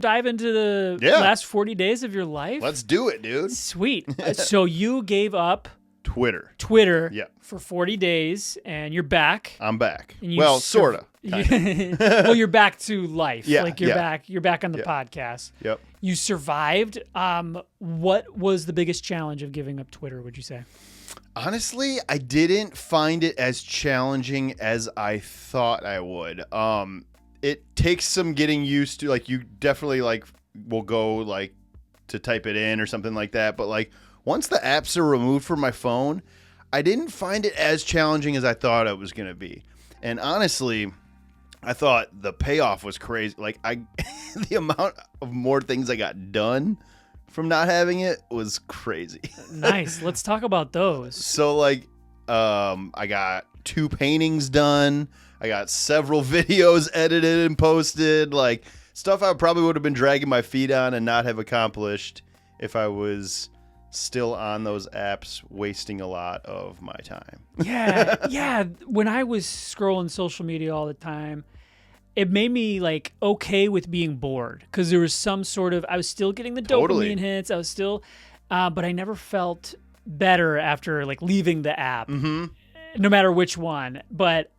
Dive into the last 40 days of your life? Let's do it, dude. Sweet. So you gave up Twitter for 40 days, and you're back. I'm back. Well, sort of. Well, you're back to life. Yeah, like you're back on the podcast. Yep. You survived. What was the biggest challenge of giving up Twitter, would you say? Honestly, I didn't find it as challenging as I thought I would. It takes some getting used to. Like, you definitely will go to type it in or something like that. But once the apps are removed from my phone, I didn't find it as challenging as I thought it was going to be. And honestly, I thought the payoff was crazy. The amount of more things I got done from not having it was crazy. Nice. Let's talk about those. So I got 2 paintings done. I got several videos edited and posted, stuff I probably would have been dragging my feet on and not have accomplished if I was still on those apps, wasting a lot of my time. Yeah. When I was scrolling social media all the time, it made me okay with being bored, because there was some sort of, I was still getting the dopamine hits. I was still, but I never felt better after leaving the app, no matter which one. But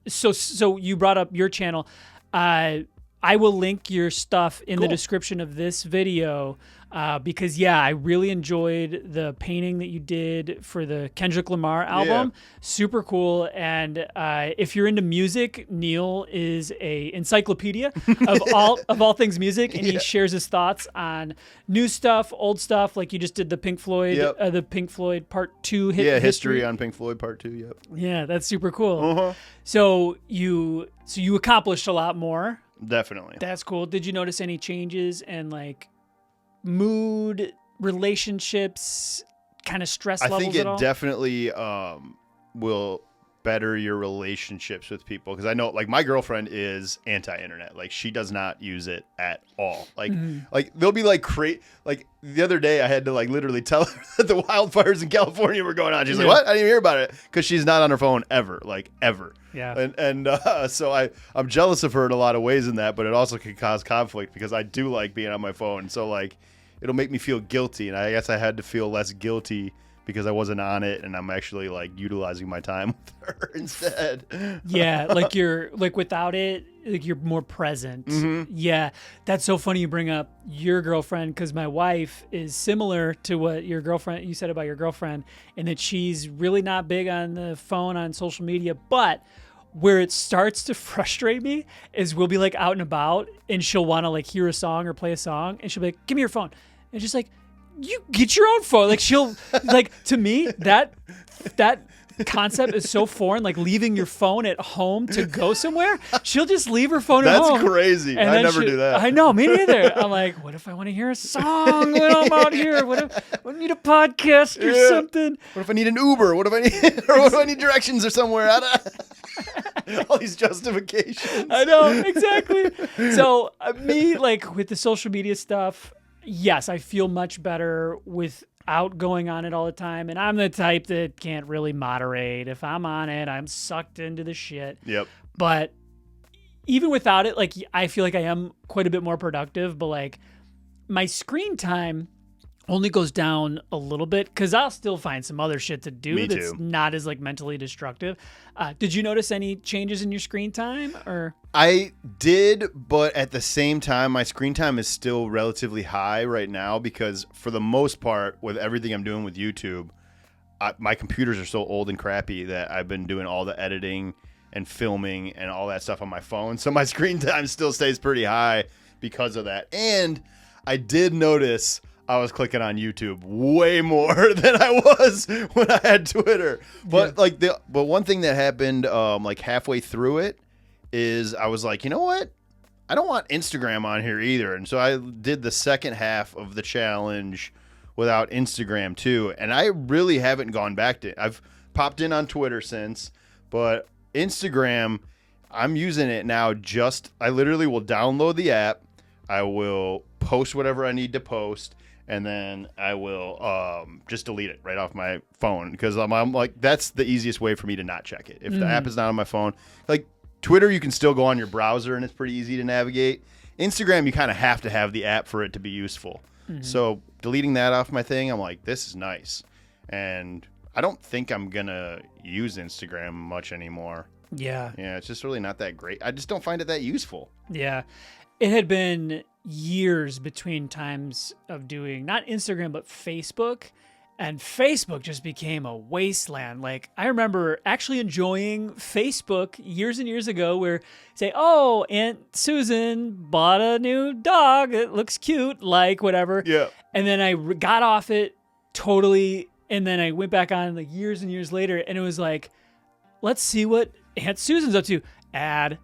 so you brought up your channel. I will link your stuff in the description of this video, because I really enjoyed the painting that you did for the Kendrick Lamar album. Yeah. Super cool. And if you're into music, Neil is a encyclopedia of all things music, and he shares his thoughts on new stuff, old stuff. Like you just did the Pink Floyd Part 2 history on Pink Floyd Part 2. Yep. Yeah, that's super cool. So you accomplished a lot more. Definitely. That's cool. Did you notice any changes in mood, relationships, kind of stress levels I think at all? it definitely will better your relationships with people, because I know my girlfriend is anti-internet. She does not use it at all. They'll be the other day I had to literally tell her that the wildfires in California were going on. She's like, what? I didn't even hear about it, because she's not on her phone ever. Yeah. And so I'm jealous of her in a lot of ways in that, but it also can cause conflict, because I do like being on my phone. So it'll make me feel guilty, and I guess I had to feel less guilty because I wasn't on it, and I'm actually utilizing my time with her instead. Yeah, you're without it, you're more present. Yeah, that's so funny you bring up your girlfriend, because my wife is similar to what you said about your girlfriend, and that she's really not big on the phone, on social media. But where it starts to frustrate me is we'll be out and about, and she'll want to hear a song or play a song, and she'll be like, give me your phone. And it's just you get your own phone. She'll to me, that concept is so foreign. Leaving your phone at home to go somewhere, she'll just leave her phone at home. That's crazy. I never do that. I know, me neither. I'm what if I want to hear a song when I'm out here? What if I need a podcast or something? What if I need an Uber? What if I need directions or somewhere? All these justifications. I know, exactly. So me, with the social media stuff, yes, I feel much better without going on it all the time. And I'm the type that can't really moderate. If I'm on it, I'm sucked into the shit. Yep. But even without it, I feel I am quite a bit more productive. But my screen time only goes down a little bit, because I'll still find some other shit to do. Me that's too. Not as mentally destructive. Did you notice any changes in your screen time, or? I did, but at the same time, my screen time is still relatively high right now, because for the most part, with everything I'm doing with YouTube, my computers are so old and crappy that I've been doing all the editing and filming and all that stuff on my phone. So my screen time still stays pretty high because of that. And I did notice I was clicking on YouTube way more than I was when I had Twitter. But but one thing that happened halfway through it is I was you know what? I don't want Instagram on here either. And so I did the second half of the challenge without Instagram too. And I really haven't gone back to it. I've popped in on Twitter since, but Instagram, I'm using it now. I literally will download the app. I will post whatever I need to post, and then I will just delete it right off my phone, because I'm that's the easiest way for me to not check it. If the app is not on my phone, Twitter, you can still go on your browser and it's pretty easy to navigate. Instagram, you kind of have to have the app for it to be useful. So deleting that off my thing, I'm like, this is nice. And I don't think I'm going to use Instagram much anymore. Yeah. Yeah, it's just really not that great. I just don't find it that useful. Yeah. It had been years between times of doing not Instagram, but Facebook. And Facebook just became a wasteland. Like, I remember actually enjoying Facebook years and years ago where say, oh, Aunt Susan bought a new dog. It looks cute, like whatever. Yeah. And then I got off it totally. And then I went back on like years and years later. And it was like, let's see what Aunt Susan's up to. Add.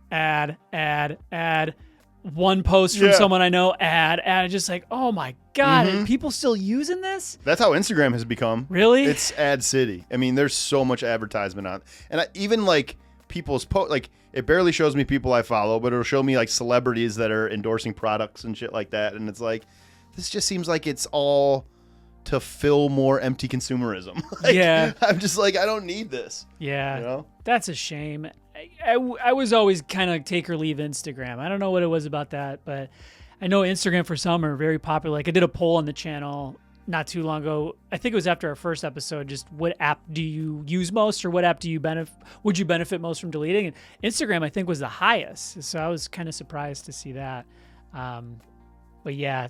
One post from someone I know, add. Just like, oh my God, are people still using this? That's how Instagram has become. Really? It's ad city. I mean, there's so much advertisement on. And even like people's like it barely shows me people I follow, but it'll show me like celebrities that are endorsing products and shit like that. And it's like, this just seems like it's all to fill more empty consumerism. Like, yeah. I'm just like, I don't need this. Yeah. You know? That's a shame. I was always kind of take or leave Instagram. I don't know what it was about that, but I know Instagram for some are very popular. Like I did a poll on the channel not too long ago. I think it was after our first episode. Just what app do you use most, or what app do you would you benefit most from deleting? And Instagram, I think, was the highest. So I was kind of surprised to see that. But yeah,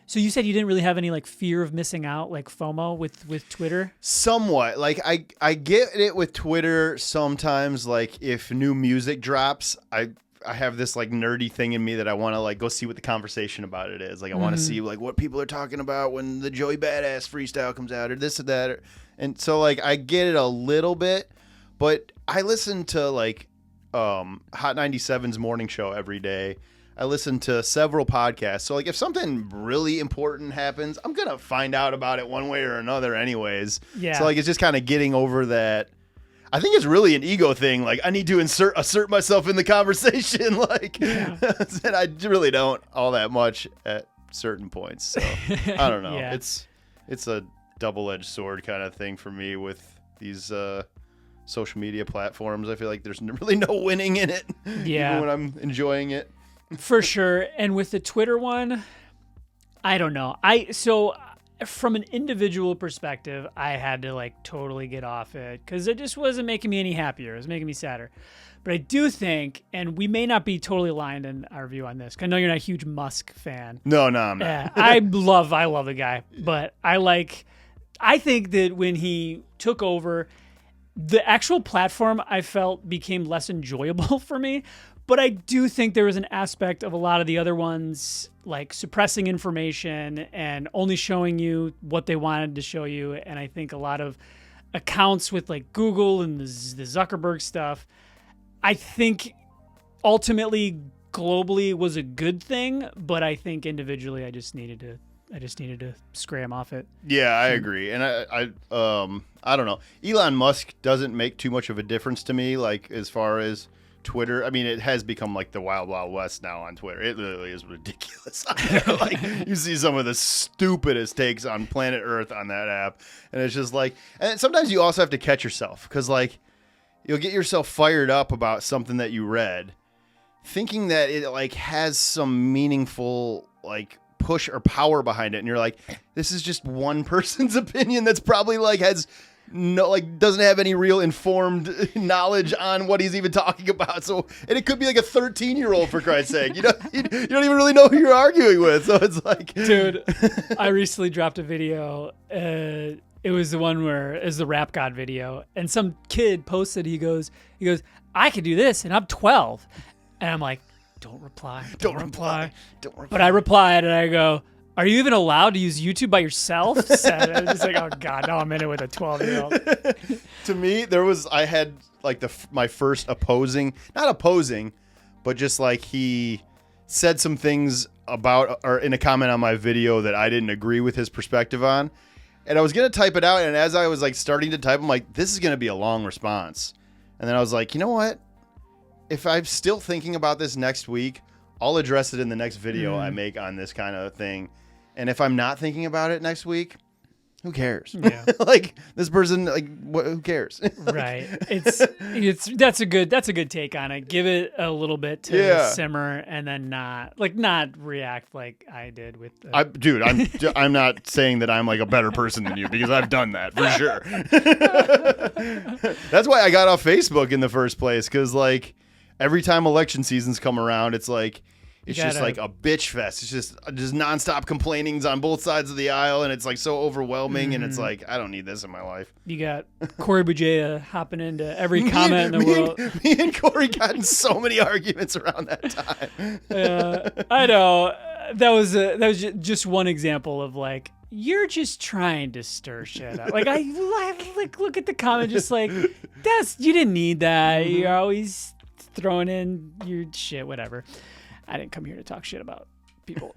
so you said you didn't really have any like fear of missing out, like FOMO with Twitter? Somewhat. Like I get it with Twitter sometimes. Like if new music drops, I have this like nerdy thing in me that I want to like go see what the conversation about it is. Like I want to see like what people are talking about when the Joey Badass freestyle comes out or this or that. And so like I get it a little bit, but I listen to like Hot 97's morning show every day. I listen to several podcasts. So, like, if something really important happens, I'm going to find out about it one way or another anyways. Yeah. So, like, it's just kind of getting over that. I think it's really an ego thing. Like, I need to assert myself in the conversation. Like, and I really don't all that much at certain points. So, I don't know. Yeah. It's a double-edged sword kind of thing for me with these social media platforms. I feel like there's really no winning in it. Yeah. Even when I'm enjoying it. For sure. And with the Twitter one, I don't know. So from an individual perspective, I had to like totally get off it because it just wasn't making me any happier. It was making me sadder. But I do think, and we may not be totally aligned in our view on this, because I know you're not a huge Musk fan. No, I'm not. Yeah, I love the guy, but I think that when he took over, the actual platform I felt became less enjoyable for me. But I do think there was an aspect of a lot of the other ones, like suppressing information and only showing you what they wanted to show you. And I think a lot of accounts with like Google and the Zuckerberg stuff, I think ultimately globally was a good thing. But I think individually, I just needed to scram off it. Yeah, I agree. And I don't know. Elon Musk doesn't make too much of a difference to me, like as far as Twitter. I mean, it has become like the wild, wild west now on Twitter. It literally is ridiculous. Like you see some of the stupidest takes on planet Earth on that app. And it's just like, and sometimes you also have to catch yourself because like you'll get yourself fired up about something that you read thinking that it like has some meaningful like push or power behind it. And you're like, this is just one person's opinion that's probably like has no, like doesn't have any real informed knowledge on what he's even talking about. So, and it could be like a 13-year-old for Christ's sake. You don't even really know who you're arguing with. So it's like, dude, I recently dropped a video. It was the one where it's the Rap God video, and some kid posted. He goes, I could do this, and I'm 12, and I'm like, don't reply. But I replied, and I go, are you even allowed to use YouTube by yourself? And I was just like, oh God, now I'm in it with a 12-year-old. To me, I had like my first not opposing, but just like he said some things about, or in a comment on my video that I didn't agree with his perspective on. And I was going to type it out. And as I was like starting to type, I'm like, this is going to be a long response. And then I was like, you know what? If I'm still thinking about this next week, I'll address it in the next video I make on this kind of thing. And if I'm not thinking about it next week, who cares? Yeah. Like this person, like who cares? Right. It's that's a good take on it. Give it a little bit to simmer and then not react like I did with Dude, I'm not saying that I'm like a better person than you because I've done that for sure. That's why I got off Facebook in the first place, because like every time election seasons come around, it's like just like a bitch fest. It's just nonstop complainings on both sides of the aisle, and it's like so overwhelming. And it's like, I don't need this in my life. You got Corey Bugeja hopping into every comment in the world. Me and Corey got in so many arguments around that time. I know that was just one example of like, you're just trying to stir shit up. Like I like look at the comment, just like you didn't need that. You're always throwing in your shit, whatever. I didn't come here to talk shit about people.